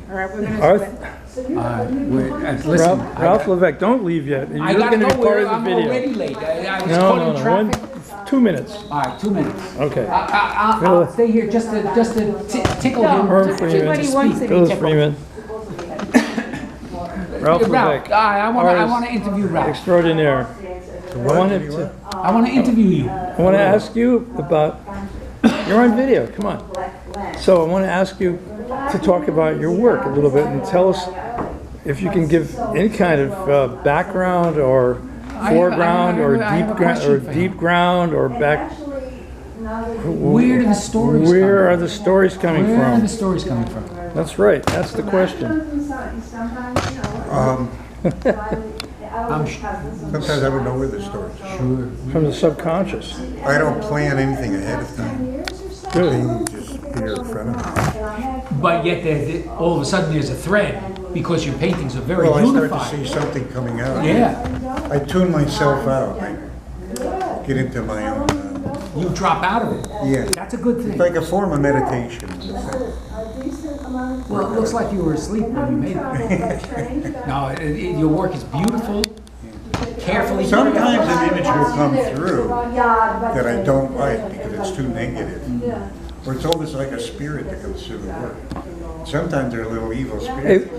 All right, we're going to listen. Ralph Levesque, don't leave yet. You're I gotta going to be go. part of the I'm video. already late. I was caught in traffic. 2 minutes. All right, 2 minutes. Okay. I'll stay here just to tickle him. Herm Freeman. Everybody wants to be Phyllis tickled. Freeman. Ralph Levesque. I want to interview Ralph. Extraordinaire. I want to interview you. I want to ask you about, you're on video, come on. So I want to ask you to talk about your work a little bit and tell us if you can give any kind of background or foreground or deep ground or back. Where are the stories Where are the stories coming from? Where are the stories coming from? That's right, that's the question. Sometimes I don't know where the stories are. Sure. From the subconscious. I don't plan anything ahead of time. Good. Things just appear in front of me. But yet, all of a sudden, there's a thread because your paintings are very Well, I unified. start to see something coming out. Yeah. I tune myself out. I get into my own. You drop out of it. Yeah. That's a good thing. It's like a form of meditation. Well, it looks like you were asleep when you made it. No, your work is beautiful, carefully. Sometimes an image will come through that I don't like because it's too negative. Or it's almost like a spirit that comes through the work. Sometimes they're little evil spirits.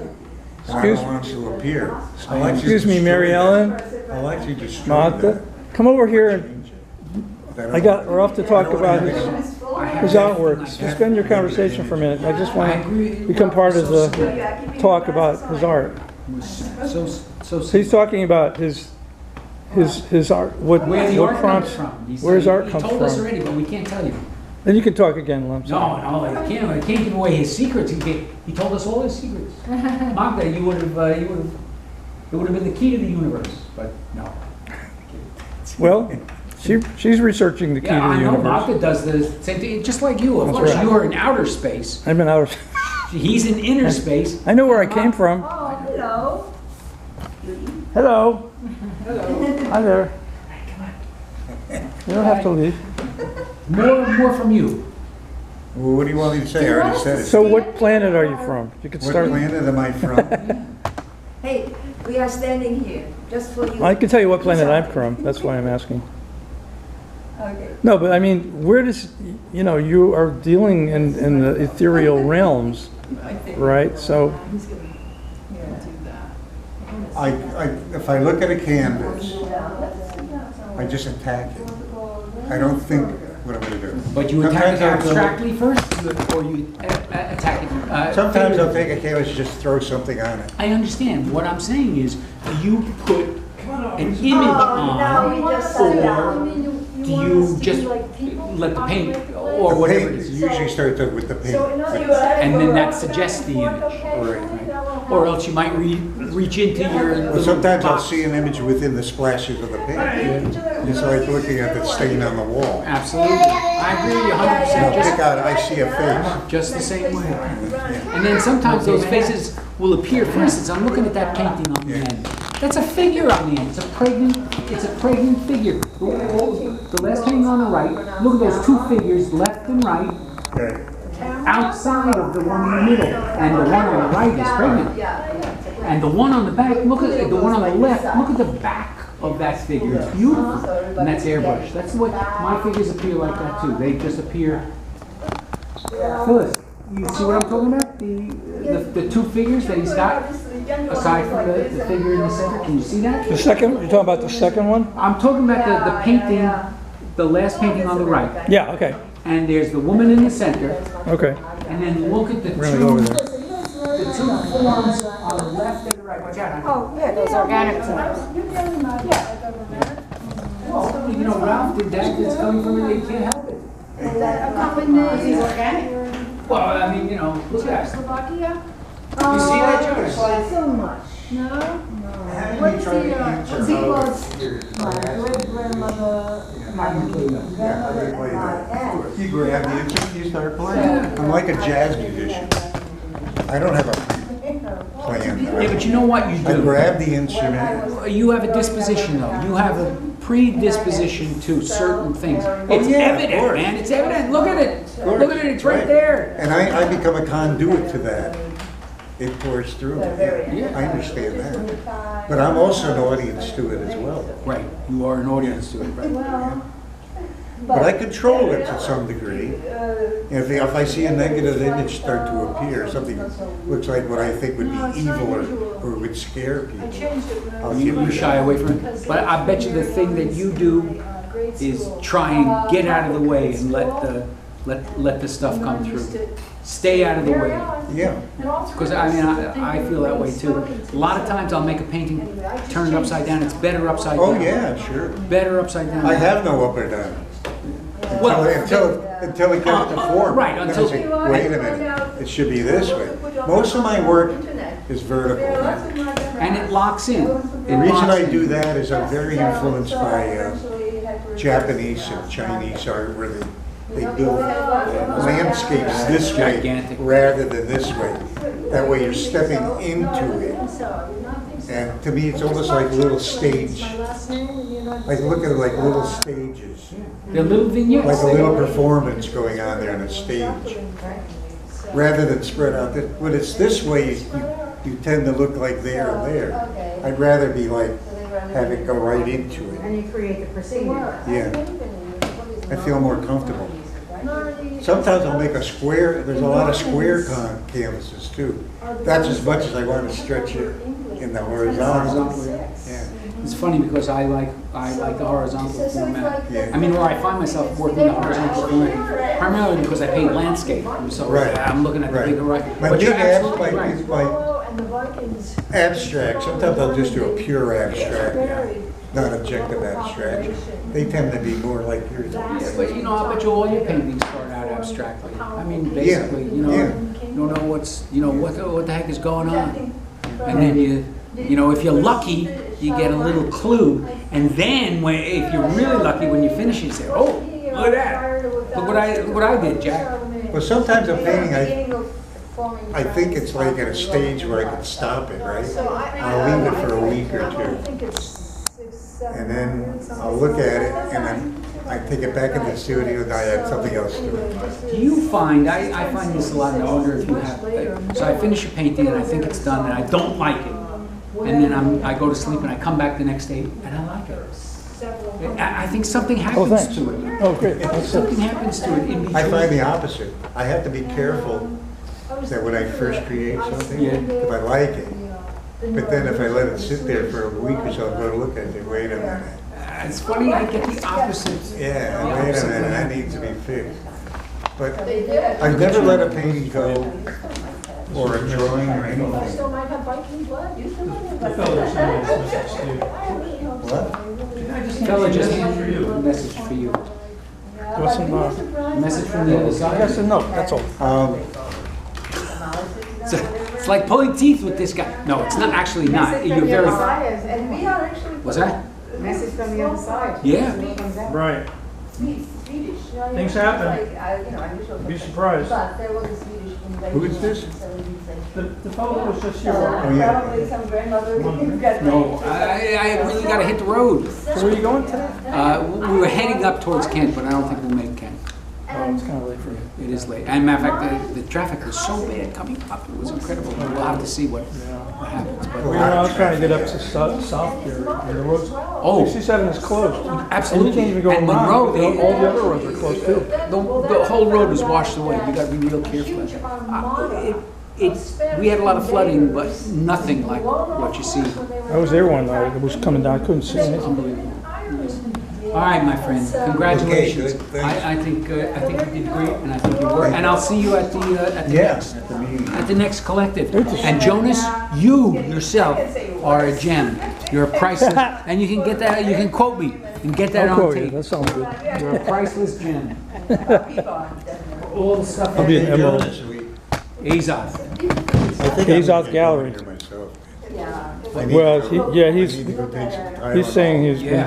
And I don't want them to appear. Excuse me, Mary Ellen. I'll actually destroy Martha, them. come over here and we're off to talk about his artwork. Suspend your conversation for a minute. I just want to become part of the talk about his art. So he's talking about his art. Where the art comes from. Where his art comes He told us from. already, but we can't tell you. Then you can talk again, Lumps. No, I can't give away his secrets. He told us all his secrets. Magda, it would have been the key to the universe, but no. Well, she's researching the key to the I know. universe. Magda does the same thing, just like you. Of course, you are in outer space. I've been out of. He's in inner space. I know where I came from. Oh, hello. Hello. Hi there. You don't have to leave. More from you. Well, what do you want me to say? I already said it. So what planet are you from? You could What start. planet am I from? Hey, we are standing here just for you. I can tell you what planet I'm from. That's why I'm asking. Okay. No, but I mean, where does, you are dealing in the ethereal realms, right? So, If I look at a canvas, I just attack it. I don't think what I'm going to do. But you attack it Sometimes I'll go- abstractly first, or you attack it. Sometimes I'll take a canvas and just throw something on it. I understand. What I'm saying is, you put an image on, or do you just let the paint, or The whatever paint it is, usually starts out with the paint. and then that suggests the image? Right. Or else you might reach into your Well, little sometimes I'll box. see an image within the splashes of the paint. It's like looking at the stain on the wall. Absolutely. I agree with you I'll 100%. pick out, I see a face. Just the same way. And then sometimes those faces will appear. For instance, I'm looking at that painting on the end. That's a figure on the end. It's a pregnant figure. The last painting on the right, look at those two figures, left and right, Okay. outside of the one in the middle. And the one on the right is pregnant. And the one on the back, look at the one on the left, look at the back of that figure. It's beautiful. And that's airbrush. That's the way my figures appear like that too. They just appear. Phyllis, you see what I'm talking about? The two figures that he's got, aside from the figure in the center. Can you see that? the second, you're talking about the second one? I'm talking about the painting, the last painting on the right. Yeah, okay, And there's the woman in the center. okay. And then look at the We're gonna go over there. the two forms on the left and the right. Watch out. Oh, yeah, those organic forms. Well, Ralph did that. It's coming from it. They can't help it. He's organic. Well, I mean, look at that. Slovakia? You see that, Jonas? So much. No? What's my great grandmother? You grab the instrument, you start playing. I'm like a jazz musician. I don't have a plan. Yeah, but you know what you I do? grab the instrument. You have a disposition, though. You have a predisposition to certain things. It's yeah, of evident, course. man. It's evident. Look at it. course. Look at it. It's right there. And I become a conduit to that. it pours through. Yeah. I understand that. But I'm also an audience to it as well. Right, you are an audience to it, right? But I control it to some degree. If I see a negative image start to appear, something looks like what I think would be evil or would scare people, I'll give You it shy away from it. But I bet you the thing that you do is try and get out of the way and let the stuff come through. Stay out of the way. Yeah. Because I mean, I feel that way too. A lot of times I'll make a painting, turn it upside down. It's better upside down. Oh, yeah, sure. Better upside down. I have no up or down. Well, Until it gets to form. right, Then I until- say, wait a minute, it should be this way. Most of my work is vertical. and it locks in. The reason I do that is I'm very influenced by Japanese and Chinese art where they build landscapes this way Gigantic. rather than this way. That way you're stepping into it. And to me, it's almost like a little stage. I look at it like little stages. They're little vignettes. Like a little performance going on there on a stage. Rather than spread out. When it's this way, you tend to look like there and there. I'd rather be like, have it go right into it. And you create the procedure. Yeah. I feel more comfortable. Sometimes I'll make a square, there's a lot of square canvases too. That's as much as I want to stretch it in the horizontal. Yeah. It's funny because I like the horizontal format. Yeah. I mean, where I find myself working the horizontal format, primarily because I paint landscape. So Right. I'm looking at the Right. big horizon. My But big you're absolutely right. it's like abstract. Sometimes I'll just do a pure abstract, not objective abstract. They tend to be more like yours. Yeah, but you know, I bet you all your paintings start out abstractly. I mean, basically, you know, Yeah. you don't know what the heck is going on, and then you know, if you're lucky, you get a little clue, and then if you're really lucky, when you finish, you say, "Oh, look at that! Look what I did, Jack." Well, sometimes a painting, I think it's like at a stage where I can stop it, right? I'll leave it for a week or two. And then I'll look at it, and then I take it back in the studio, and I add something else to it. Do you find, I find this a lot, and I wonder if you have, so I finish a painting and I think it's done and I don't like it. And then I go to sleep and I come back the next day and I like it. I think something happens thanks. to it. Oh, great. That's Something it. happens to it in between. I find the opposite. I have to be careful that when I first create something, if I like it, but then if I let it sit there for a week or so, I'm going to look at it, wait a minute. It's funny, I get the opposite. Yeah, wait a minute, that needs to be fixed. But I've never let a painting go, or a drawing or anything. What? Fella just handed you a message for you. What's some, A message from the other side. yes and no, that's all. It's like pulling teeth with this guy. No, it's not actually not. You're very. And we are actually. What's that? Message from the other side. Yeah. Right. Swedish. Things happen. Be surprised. But there was a Swedish invasion. Who is this? The fellow was just here. Oh, yeah. Probably some grandmother. No, I really got to hit the road. So where are you going today? We were heading up towards Kent, but I don't think we'll make Kent. Oh, it's kind of late for you. It is late. And matter of fact, the traffic was so bad coming up. It was incredible. We'll have to see what happens. But Well, I was trying to get up to south here, and the roads, 67 is closed. Absolutely. And you can't even go And around, Monroe, because all the other roads are closed too. the whole road was washed away. You got to be real careful. We had a lot of flooding, but nothing like what you see. I was there one night, it was coming down, I couldn't see anything. Unbelievable. All right, my friend. Congratulations. Okay, good, thanks. I think you did great, and I think you were. And I'll see you at the Yes, at the meeting. at the next collective. And Jonas, you yourself are a gem. You're a priceless, and you can get that. You can quote me and get that I'll on quote you, tape. that sounds good. You're a priceless gem. All the stuff. I'll be an Hey, emerald. Jonas, Azoth. I think He's I'm out gonna gallery. go here myself. Yeah. I need Well, to go- yeah, I he's- need to go take some time He's on saying he's been Yeah.